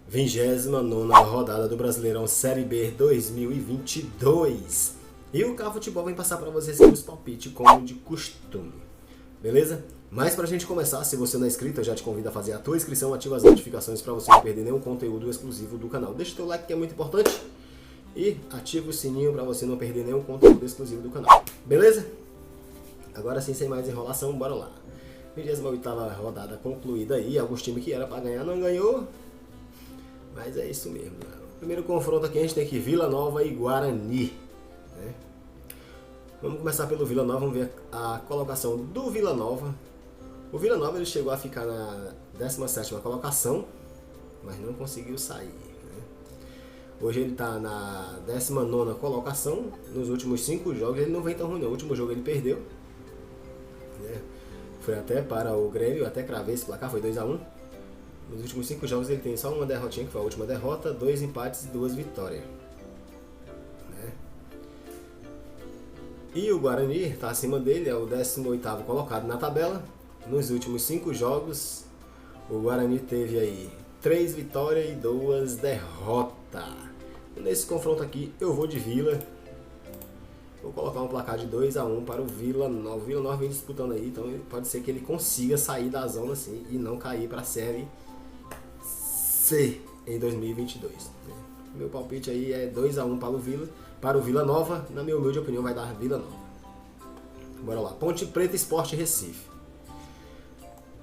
29ª rodada do Brasileirão Série B 2022. E o Cá Futebol vem passar para vocês aqui os palpites como de costume. Beleza? Mas pra gente começar, se você não é inscrito, eu já te convido a fazer a tua inscrição, ativa as notificações para você não perder nenhum conteúdo exclusivo do canal. Deixa o teu like que é muito importante e ativa o sininho para você não perder nenhum conteúdo exclusivo do canal. Beleza? Agora sim, sem mais enrolação, bora lá. 28ª rodada concluída aí, alguns times que era para ganhar não ganhou. Mas é isso mesmo. O primeiro confronto aqui a gente tem aqui Vila Nova e Guarani. Né? Vamos começar pelo Vila Nova, vamos ver a colocação do Vila Nova. O Vila Nova ele chegou a ficar na 17ª colocação, mas não conseguiu sair. Né? Hoje ele está na 19ª colocação. Nos últimos 5 jogos ele não vem tão ruim não. O último jogo ele perdeu. Né? Foi até para o Grêmio, até cravei esse placar, foi 2-1. Nos últimos 5 jogos ele tem só uma derrotinha, que foi a última derrota, 2 empates e 2 vitórias. Né? E o Guarani está acima dele, é o 18º colocado na tabela. Nos últimos 5 jogos, o Guarani teve aí 3 vitórias e 2 derrotas. Nesse confronto aqui eu vou de Vila. Vou colocar um placar de 2-1 para o Vila Nova. O Vila Nova vem disputando aí, então pode ser que ele consiga sair da zona assim e não cair para a Série C em 2022. Meu palpite aí é 2-1 para o Vila Nova. Na minha humilde opinião vai dar Vila Nova. Bora lá. Ponte Preta Sport Recife.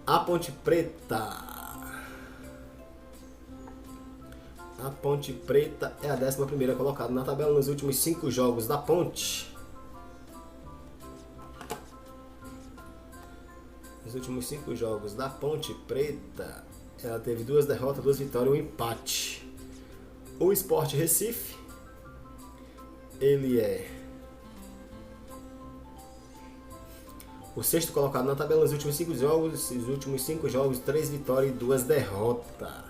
A Ponte Preta é a 11ª colocada na tabela nos últimos 5 jogos da Ponte. Nos últimos 5 jogos da Ponte Preta, ela teve 2 derrotas, 2 vitórias e 1 empate. O Sport Recife, ele é o 6º colocado na tabela nos últimos 5 jogos, 3 vitórias e 2 derrotas.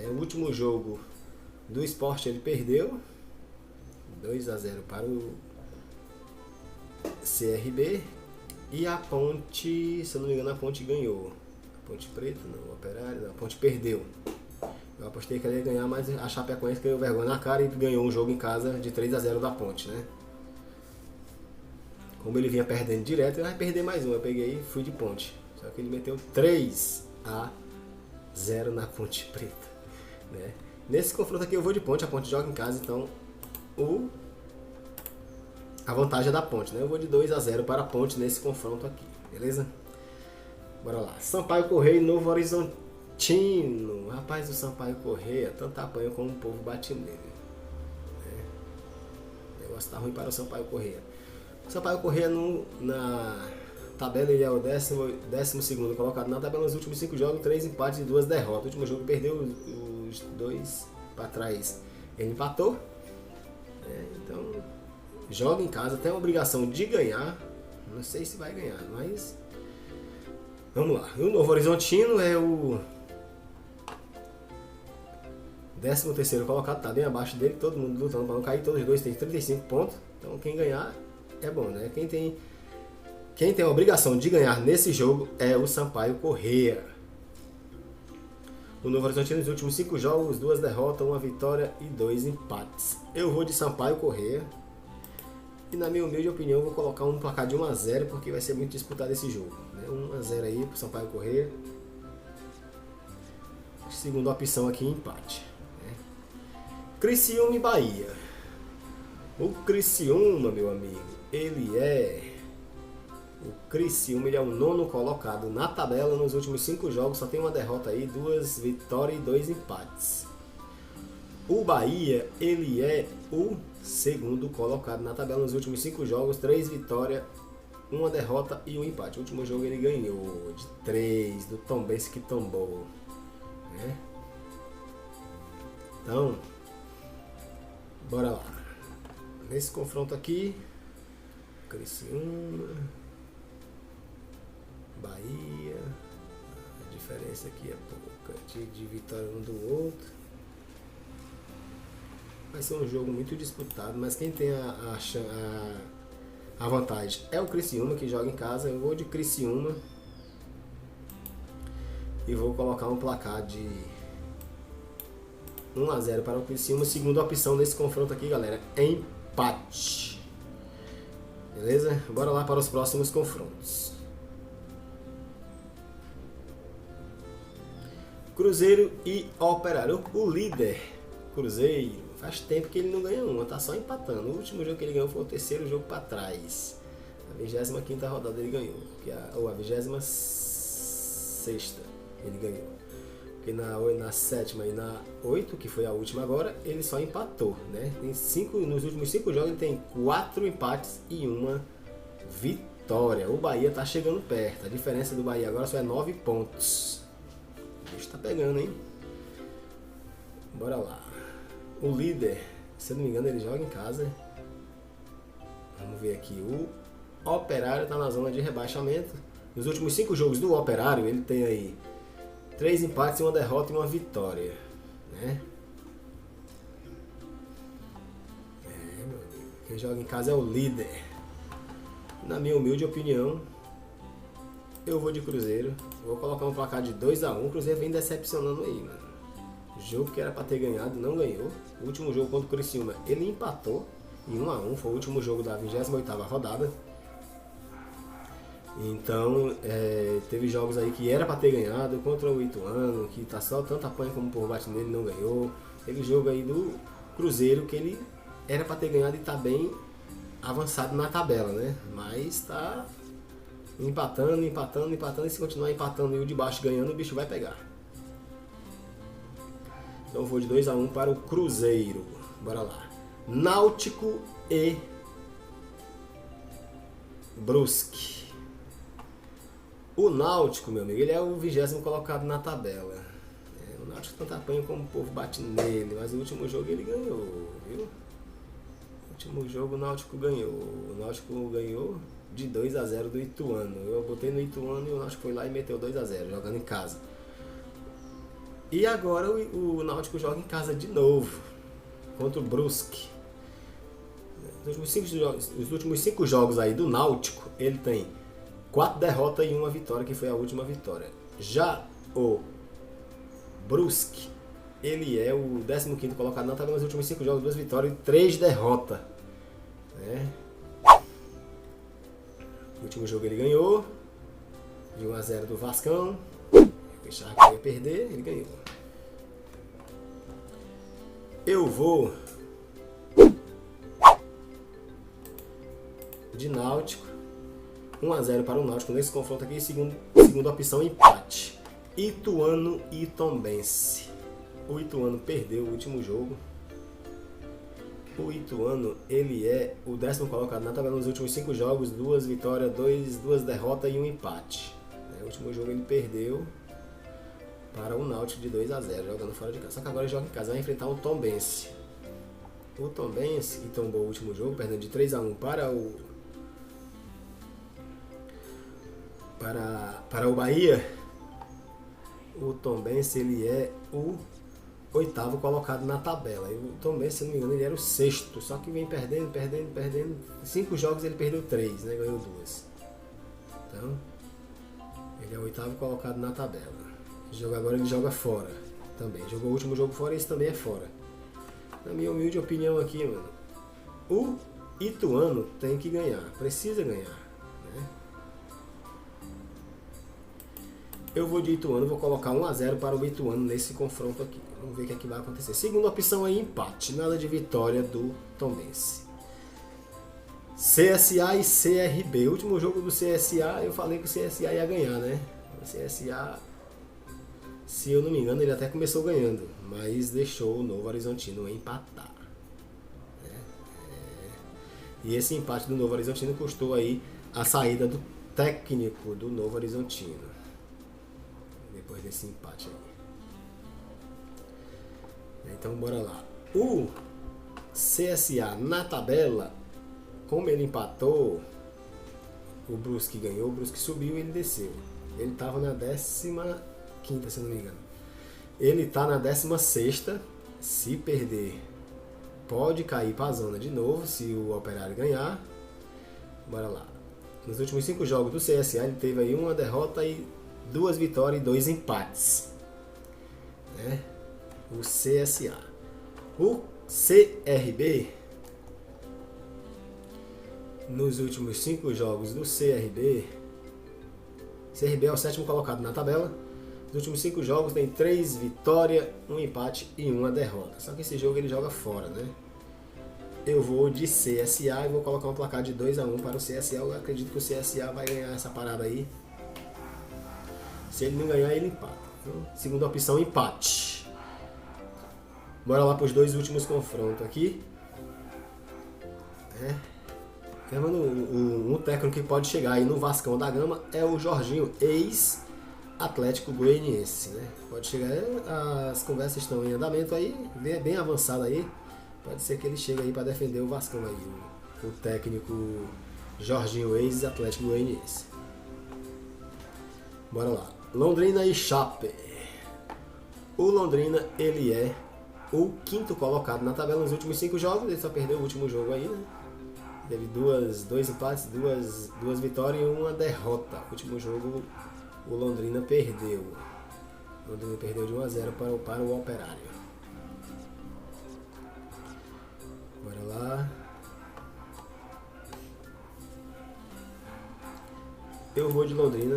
O último jogo do Sport ele perdeu 2-0 para o CRB. E a Ponte, se eu não me engano, a Ponte ganhou. A Ponte Preta, não, o Operário, não, a Ponte perdeu. Eu apostei que ela ia ganhar, mas a Chapecoense ganhou vergonha na cara e ganhou um jogo em casa de 3-0 da Ponte, né? Como ele vinha perdendo direto, ele vai perder mais um. Eu peguei e fui de Ponte. Só que ele meteu 3-0 na Ponte Preta. Né? Nesse confronto aqui eu vou de Ponte. A Ponte joga em casa, então a vantagem é da Ponte. Né? Eu vou de 2-0 para a Ponte nesse confronto aqui. Beleza? Bora lá. Sampaio Correia e Novo Horizontino. Rapaz, o Sampaio Correia, tanto apanha como o povo bate nele. Né? O negócio tá ruim para o Sampaio Correia. O Sampaio Correia na tabela ele é o 12º colocado na tabela nos últimos 5 jogos, 3 empates e 2 derrotas. O último jogo perdeu, os 2 para trás ele empatou. Então joga em casa, tem a obrigação de ganhar. Não sei se vai ganhar, mas vamos lá. O Novo Horizontino é o 13º colocado, tá bem abaixo dele, todo mundo lutando para não cair, todos os dois têm 35 pontos. Então quem ganhar é bom, né? Quem tem a obrigação de ganhar nesse jogo é o Sampaio Correia. O Novo Horizontino nos últimos 5 jogos, 2 derrotas, 1 vitória e 2 empates. Eu vou de Sampaio Correia. E na minha humilde opinião, vou colocar um placar de 1-0, porque vai ser muito disputado esse jogo. Né? 1-0 aí pro Sampaio Correia. Segunda opção aqui, empate. Né? Criciúma e Bahia. O Criciúma, meu amigo, ele é o 9º colocado na tabela nos últimos 5 jogos, só tem uma derrota aí, 2 vitórias e 2 empates. O Bahia, ele é o 2º colocado na tabela nos últimos 5 jogos, 3 vitórias, 1 derrota e 1 empate. O último jogo ele ganhou de 3 do Tombense que tombou. Né? Então, bora lá. Nesse confronto aqui, Criciúma, Bahia, a diferença aqui é pouca de vitória um do outro. Vai ser um jogo muito disputado, mas quem tem a vantagem é o Criciúma, que joga em casa. Eu vou de Criciúma e vou colocar um placar de 1 a 0 para o Criciúma. Segunda opção nesse confronto aqui, galera, empate. Beleza? Bora lá para os próximos confrontos. Cruzeiro e Operário. O líder, Cruzeiro, faz tempo que ele não ganha uma, tá só empatando. O último jogo que ele ganhou foi o terceiro jogo para trás. A 25ª rodada ele ganhou, ou a 26ª ele ganhou. Porque na 7ª e na 8ª, que foi a última agora, ele só empatou, né? Nos últimos 5 jogos ele tem 4 empates e 1 vitória. O Bahia tá chegando perto, a diferença do Bahia agora só é 9 pontos. O bicho tá pegando, hein? Bora lá. O líder, se eu não me engano, ele joga em casa. Vamos ver aqui. O Operário está na zona de rebaixamento. Nos últimos 5 jogos do Operário, ele tem aí 3 empates, 1 derrota e 1 vitória, né? Meu amigo. Quem joga em casa é o líder. Na minha humilde opinião, eu vou de Cruzeiro. Vou colocar um placar de 2 a 1. O Cruzeiro vem decepcionando aí, mano. O jogo que era para ter ganhado, não ganhou. O último jogo contra o Criciúma, ele empatou em 1 a 1. Foi o último jogo da 28ª rodada. Então, teve jogos aí que era para ter ganhado, contra o Ituano, que tá só tanto apanha como por bate nele, não ganhou. Teve jogo aí do Cruzeiro que ele era para ter ganhado e tá bem avançado na tabela, né? Mas tá empatando, e se continuar empatando e o de baixo ganhando, o bicho vai pegar. Então eu vou de 2 a 1 para o Cruzeiro. Bora lá. Náutico e Brusque. O Náutico, meu amigo, ele é o 20º colocado na tabela. O Náutico tanto apanha como o povo bate nele, mas o último jogo ele ganhou, viu? O último jogo o Náutico ganhou. O Náutico ganhou de 2 a 0 do Ituano. Eu botei no Ituano e o Náutico foi lá e meteu 2 a 0, jogando em casa. E agora o Náutico joga em casa de novo, contra o Brusque. Nos últimos 5 jogos aí do Náutico, ele tem 4 derrotas e 1 vitória, que foi a última vitória. Já o Brusque, ele é o 15º colocado na tabela. Nos últimos 5 jogos, 2 vitórias e 3 derrotas. Né? O último jogo ele ganhou de 1 a 0 do Vascão. Eu achava que ele ia perder, ele ganhou. Eu vou de Náutico. 1 a 0 para o Náutico nesse confronto aqui. Segunda opção, empate. Ituano e Tombense. O Ituano perdeu o último jogo. O Ituano, ele é o 10º colocado na tabela nos últimos 5 jogos. 2 vitórias, 2 derrotas e 1 empate. O último jogo ele perdeu para o Náutico de 2 a 0, jogando fora de casa. Só que agora ele joga em casa, vai enfrentar o Tombense. O Tombense, que tombou o último jogo, perdendo de 3 a 1 para o Bahia. O Tombense, ele é o 8º colocado na tabela. E o Tombense, se não me engano, ele era o 6º, só que vem perdendo. 5 jogos ele perdeu 3, né? Ganhou 2. Então, ele é o 8º colocado na tabela. Agora ele joga fora também. Jogou o último jogo fora e esse também é fora. Na minha humilde opinião aqui, mano, o Ituano tem que ganhar. Precisa ganhar, né? Eu vou de Ituano, vou colocar 1 a 0 para o Ituano nesse confronto aqui. Vamos ver o que é que vai acontecer. Segunda opção aí, empate. Nada de vitória do Tombense. CSA e CRB. O último jogo do CSA, eu falei que o CSA ia ganhar, né? O CSA, se eu não me engano, ele até começou ganhando, mas deixou o Novo Horizontino empatar. E esse empate do Novo Horizontino custou aí a saída do técnico do Novo Horizontino. Depois desse empate aí. Então bora lá. O CSA na tabela, como ele empatou, o Brusque ganhou, o Brusque subiu e ele desceu. Ele estava na 15ª, se não me engano. Ele está na 16ª. Se perder, pode cair para a zona de novo, se o Operário ganhar. Bora lá. Nos últimos 5 jogos do CSA, ele teve aí 1 derrota e 2 vitórias e 2 empates. Né? o CSA. O CRB, nos últimos 5 jogos do CRB é o 7º colocado na tabela. Nos últimos 5 jogos tem 3 vitórias, 1 empate e 1 derrota. Só que esse jogo ele joga fora, né? Eu vou de CSA e vou colocar um placar de 2-1 para o CSA. Eu acredito que o CSA vai ganhar essa parada aí. Se ele não ganhar, ele empata. Então, segunda opção, empate. Bora lá para os 2 últimos confrontos aqui. Um técnico que pode chegar aí no Vascão da Gama é o Jorginho, ex-Atlético Goianiense, né? Pode chegar, as conversas estão em andamento aí, bem avançado aí. Pode ser que ele chegue aí para defender o Vascão aí, o técnico Jorginho, ex-Atlético Goianiense. Bora lá. Londrina e Chape. O Londrina, ele é o 5º colocado na tabela nos últimos 5 jogos, ele só perdeu o último jogo aí, né? Teve 2 empates, 2 vitórias e 1 derrota. O último jogo o Londrina perdeu. O Londrina perdeu de 1-0 para o Operário. Bora lá. Eu vou de Londrina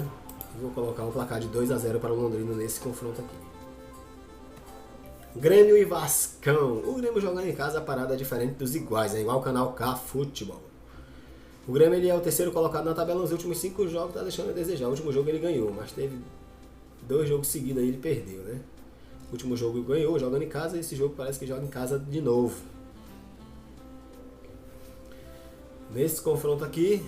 e vou colocar um placar de 2-0 para o Londrina nesse confronto aqui. Grêmio e Vascão. O Grêmio jogando em casa, a parada é diferente dos iguais, é igual o canal K Futebol. O Grêmio ele é o 3º colocado na tabela nos últimos 5 jogos, tá deixando a desejar. O último jogo ele ganhou, mas teve 2 jogos seguidos aí ele perdeu, né? O último jogo ele ganhou, jogando em casa, e esse jogo parece que joga em casa de novo. Nesse confronto aqui,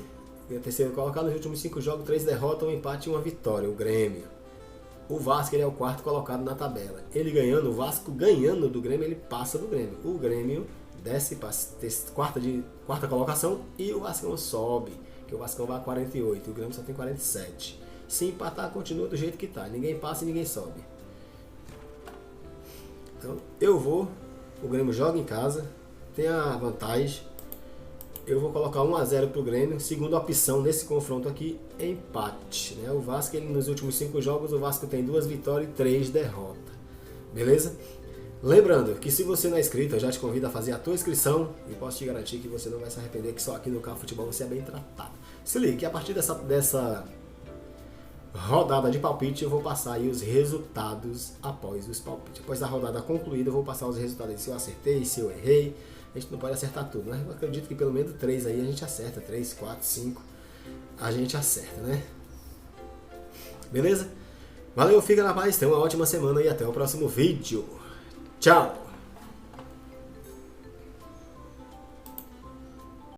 o 3º colocado nos últimos 5 jogos, 3 derrotas, 1 empate e 1 vitória, o Grêmio. O Vasco ele é o 4º colocado na tabela. Ele ganhando, o Vasco ganhando do Grêmio, ele passa do Grêmio. O Grêmio desce para a 4ª colocação e o Vascão sobe, que o Vascão vai a 48, o Grêmio só tem 47. Se empatar, continua do jeito que está. Ninguém passa e ninguém sobe. Então, o Grêmio joga em casa, tem a vantagem. Eu vou colocar 1-0 para o Grêmio. Segunda opção nesse confronto aqui, empate, né? O Vasco, ele, nos últimos 5 jogos, o Vasco tem 2 vitórias e 3 derrotas. Beleza? Lembrando que se você não é inscrito, eu já te convido a fazer a tua inscrição e posso te garantir que você não vai se arrepender, que só aqui no K Futebol você é bem tratado. Se liga que a partir dessa rodada de palpite eu vou passar aí os resultados após os palpites. Após a rodada concluída eu vou passar os resultados, se eu acertei, se eu errei. A gente não pode acertar tudo, né? Eu acredito que pelo menos 3 aí a gente acerta. 3, 4, 5 a gente acerta, né? Beleza? Valeu, fica na paz, tenha uma ótima semana e até o próximo vídeo. Tchau!